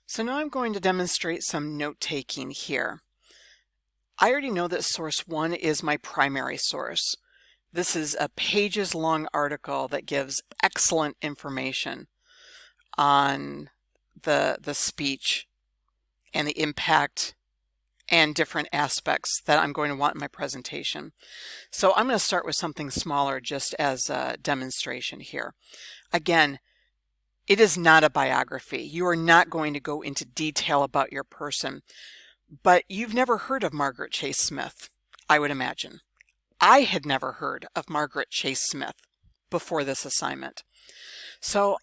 So now I'm going to demonstrate some note-taking here. I already know that source 1 is my primary source. This is a pages-long article that gives excellent information on the speech and the impact and different aspects that I'm going to want in my presentation. So I'm going to start with something smaller just as a demonstration here. Again, it is not a biography. You are not going to go into detail about your person, but you've never heard of Margaret Chase Smith, I would imagine. I had never heard of Margaret Chase Smith before this assignment. So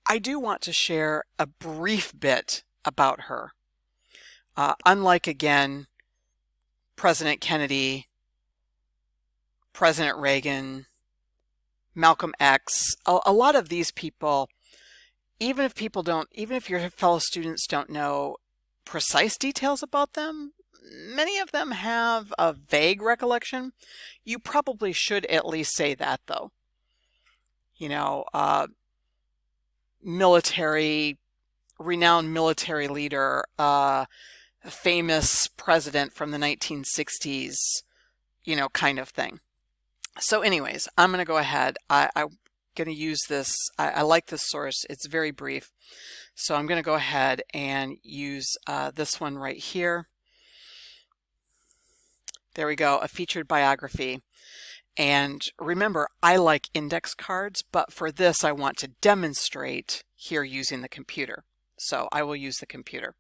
I do want to share a brief bit about her. Unlike, again, President Kennedy, President Reagan, Malcolm X, a lot of these people, even if your fellow students don't know precise details about them, many of them have a vague recollection. You probably should at least say that, though. You know, renowned military leader, a famous president from the 1960s, kind of thing. So anyways, I'm going to go ahead. I'm going to use this. I like this source. It's very brief. So I'm going to go ahead and use this one right here. There we go, a featured biography. And remember, I like index cards, but for this I want to demonstrate here using the computer. So I will use the computer.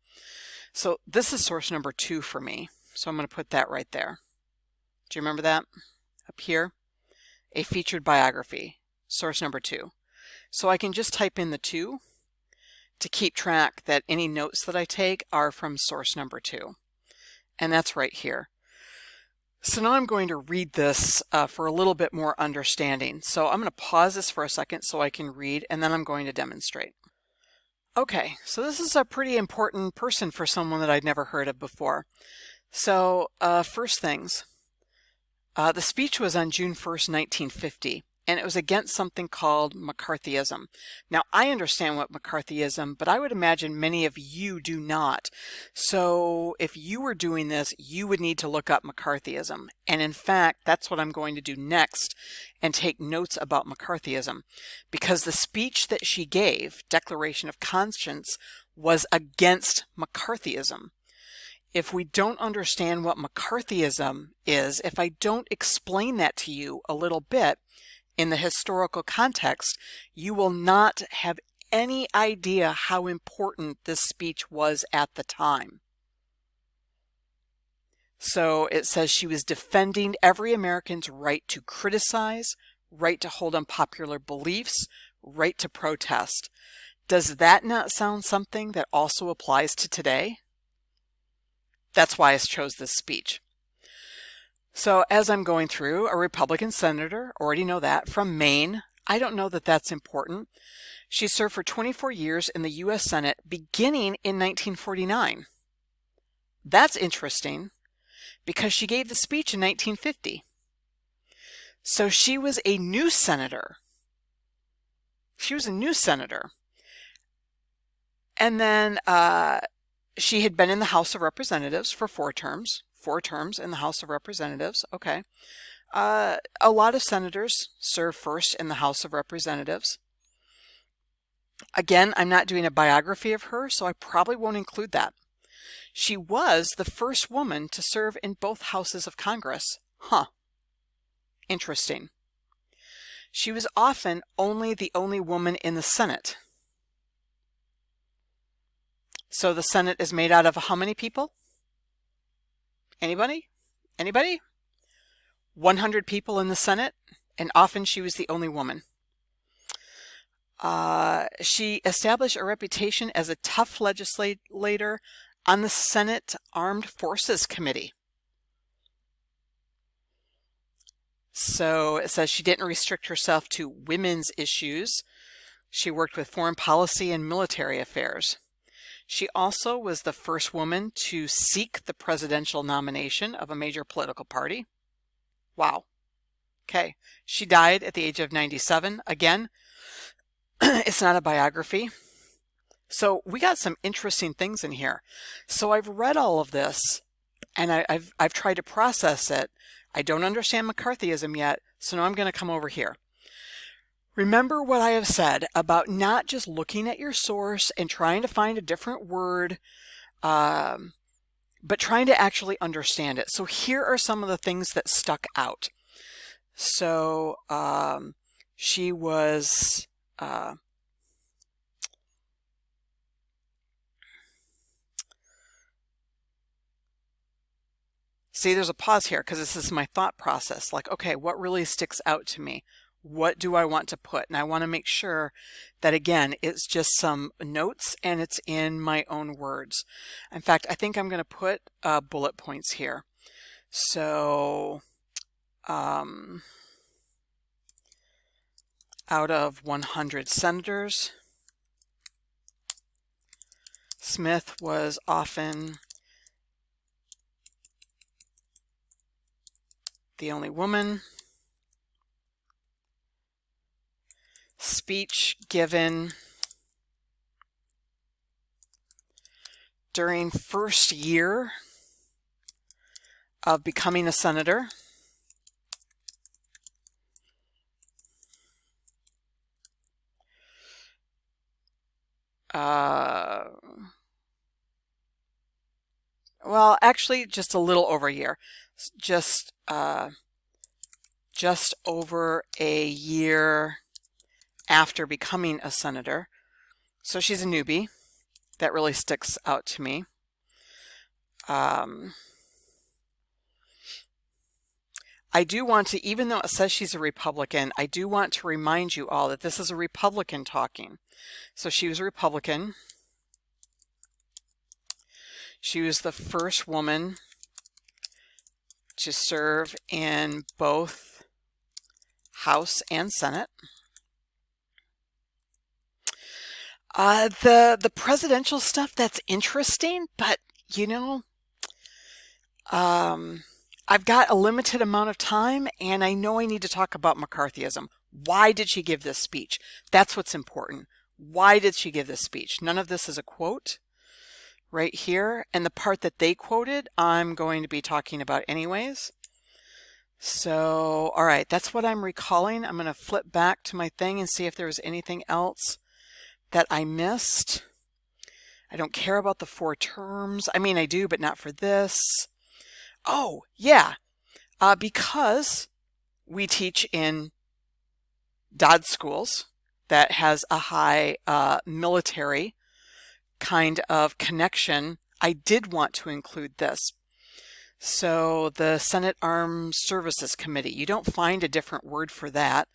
So this is source number 2 for me. So I'm going to put that right there. Do you remember that? Up here, a featured biography, source number 2. So I can just type in the 2 to keep track that any notes that I take are from source number 2. And that's right here. So now I'm going to read this for a little bit more understanding. So I'm going to pause this for a second so I can read, and then I'm going to demonstrate. Okay, so this is a pretty important person for someone that I'd never heard of before. So first things, the speech was on June 1st, 1950. And it was against something called McCarthyism. Now, I understand what McCarthyism, but I would imagine many of you do not. So if you were doing this, you would need to look up McCarthyism. And in fact, that's what I'm going to do next and take notes about McCarthyism. Because the speech that she gave, Declaration of Conscience, was against McCarthyism. If we don't understand what McCarthyism is, if I don't explain that to you a little bit, in the historical context, you will not have any idea how important this speech was at the time. So it says she was defending every American's right to criticize, right to hold unpopular beliefs, right to protest. Does that not sound something that also applies to today? That's why I chose this speech. So as I'm going through, a Republican senator, already know that, from Maine. I don't know that that's important. She served for 24 years in the U.S. Senate beginning in 1949. That's interesting because she gave the speech in 1950. So she was a new senator. She was a new senator. And then she had been in the House of Representatives for 4 terms. 4 terms in the House of Representatives. Okay. A lot of senators serve first in the House of Representatives. Again, I'm not doing a biography of her, so I probably won't include that. She was the first woman to serve in both houses of Congress. Huh. Interesting. She was often the only woman in the Senate. So the Senate is made out of how many people? Anybody? Anybody? 100 people in the Senate, and often she was the only woman. She established a reputation as a tough legislator on the Senate Armed Forces Committee. So it says she didn't restrict herself to women's issues. She worked with foreign policy and military affairs. She also was the first woman to seek the presidential nomination of a major political party. Wow. Okay. She died at the age of 97. Again, it's not a biography. So we got some interesting things in here. So I've read all of this and I've tried to process it. I don't understand McCarthyism yet, so now I'm going to come over here. Remember what I have said about not just looking at your source and trying to find a different word, but trying to actually understand it. So here are some of the things that stuck out. So she was see, there's a pause here because this is my thought process. Like, okay, what really sticks out to me? What do I want to put? And I want to make sure that, again, it's just some notes and it's in my own words. In fact, I think I'm going to put bullet points here. So out of 100 senators, Smith was often the only woman. Speech given during first year of becoming a senator. Well, actually, just a little over a year. Just over a year after becoming a senator. So she's a newbie. That really sticks out to me. I do want to, even though it says she's a Republican, I do want to remind you all that this is a Republican talking. So she was a Republican. She was the first woman to serve in both House and Senate. The presidential stuff, that's interesting, but you know, I've got a limited amount of time and I know I need to talk about McCarthyism. Why did she give this speech? That's what's important. Why did she give this speech? None of this is a quote right here. And the part that they quoted, I'm going to be talking about anyways. So, all right, that's what I'm recalling. I'm going to flip back to my thing and see if there was anything else that I missed. I don't care about the 4 terms. I mean, I do, but not for this. Oh, yeah, because we teach in Dodd schools that has a high military kind of connection, I did want to include this. So the Senate Armed Services Committee, you don't find a different word for that.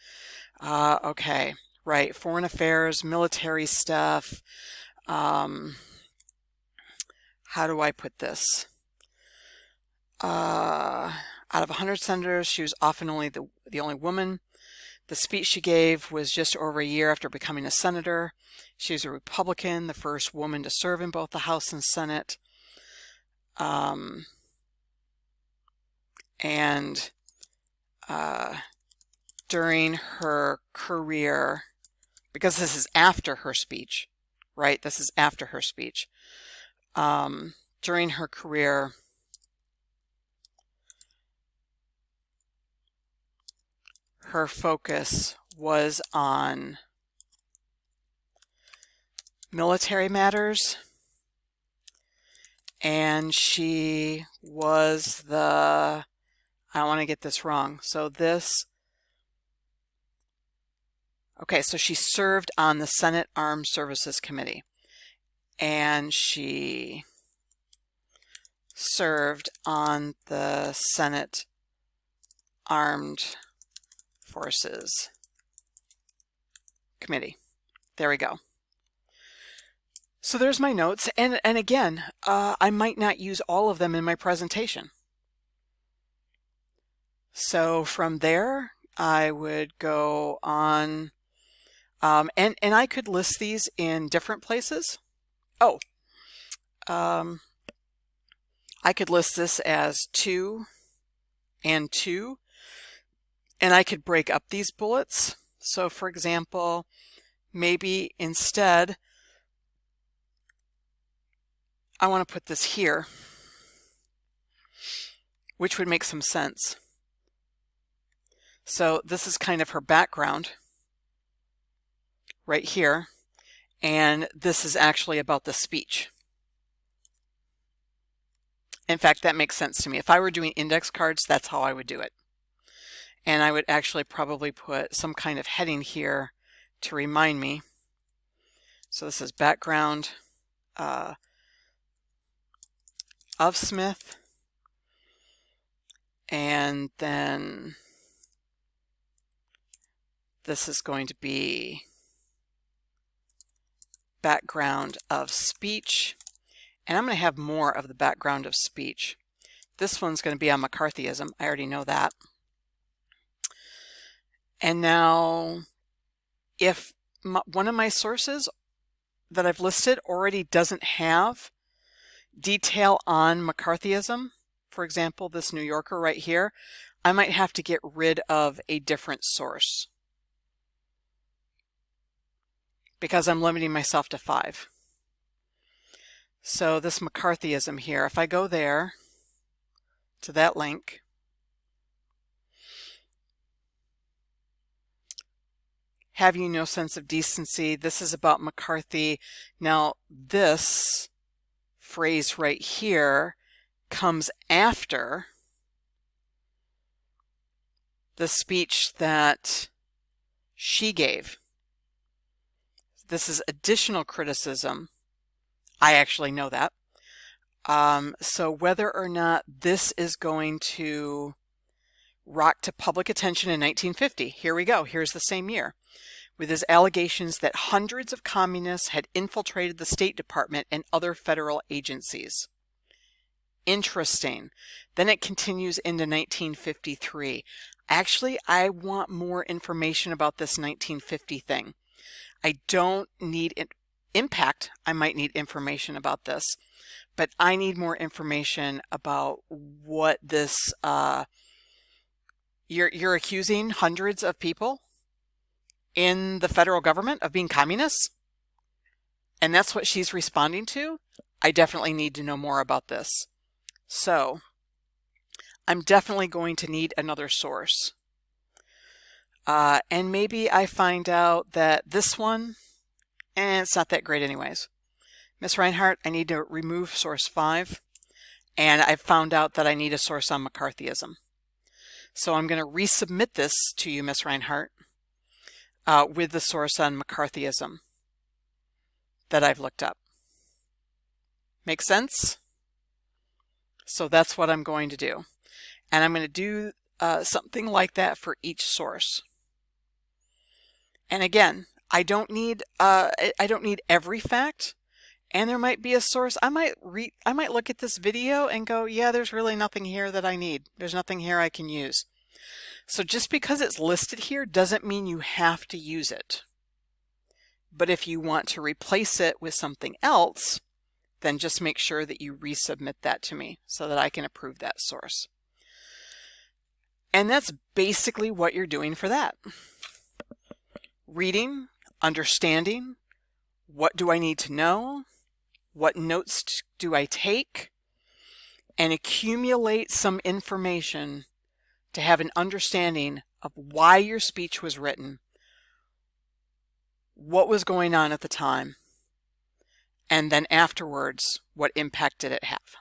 Okay, right, foreign affairs, military stuff. How do I put this? Out of 100 senators, she was often only the only woman. The speech she gave was just over a year after becoming a senator. She was a Republican, the first woman to serve in both the House and Senate. And during her career, because this is after her speech, right? This is after her speech. During her career, her focus was on military matters, and she was the, I don't want to get this wrong, so this, okay, so she served on the Senate Armed Services Committee, and she served on the Senate Armed Forces Committee. There we go. So there's my notes, and again, I might not use all of them in my presentation. So from there, I would go on, and I could list these in different places. Oh, I could list this as 2 and 2, and I could break up these bullets. So for example, maybe instead I want to put this here, which would make some sense. So this is kind of her background right here, and this is actually about the speech. In fact, that makes sense to me. If I were doing index cards, that's how I would do it. And I would actually probably put some kind of heading here to remind me. So this is background of Smith, and then this is going to be background of speech, and I'm going to have more of the background of speech. This one's going to be on McCarthyism. I already know that. And now, if one of my sources that I've listed already doesn't have detail on McCarthyism, for example, this New Yorker right here, I might have to get rid of a different source because I'm limiting myself to 5. So this McCarthyism here, if I go there to that link, have you no sense of decency? This is about McCarthy. Now this phrase right here comes after the speech that she gave. This is additional criticism. I actually know that. So whether or not this is going to rock to public attention in 1950, here we go. Here's the same year, with his allegations that hundreds of communists had infiltrated the State Department and other federal agencies. Interesting. Then it continues into 1953. Actually, I want more information about this 1950 thing. I don't need impact. I might need information about this, but I need more information about what this, you're accusing hundreds of people in the federal government of being communists, and that's what she's responding to. I definitely need to know more about this. So I'm definitely going to need another source. And maybe I find out that this one, it's not that great anyways. Miss Reinhardt, I need to remove source 5, and I found out that I need a source on McCarthyism. So I'm going to resubmit this to you, Miss Reinhardt, with the source on McCarthyism that I've looked up. Make sense? So that's what I'm going to do. And I'm going to do something like that for each source. And again, I don't need every fact, and there might be a source. I might look at this video and go, yeah, there's really nothing here that I need. There's nothing here I can use. So just because it's listed here doesn't mean you have to use it. But if you want to replace it with something else, then just make sure that you resubmit that to me so that I can approve that source. And that's basically what you're doing for that. Reading, understanding, what do I need to know? What notes do I take? And accumulate some information to have an understanding of why your speech was written, what was going on at the time, and then afterwards, what impact did it have?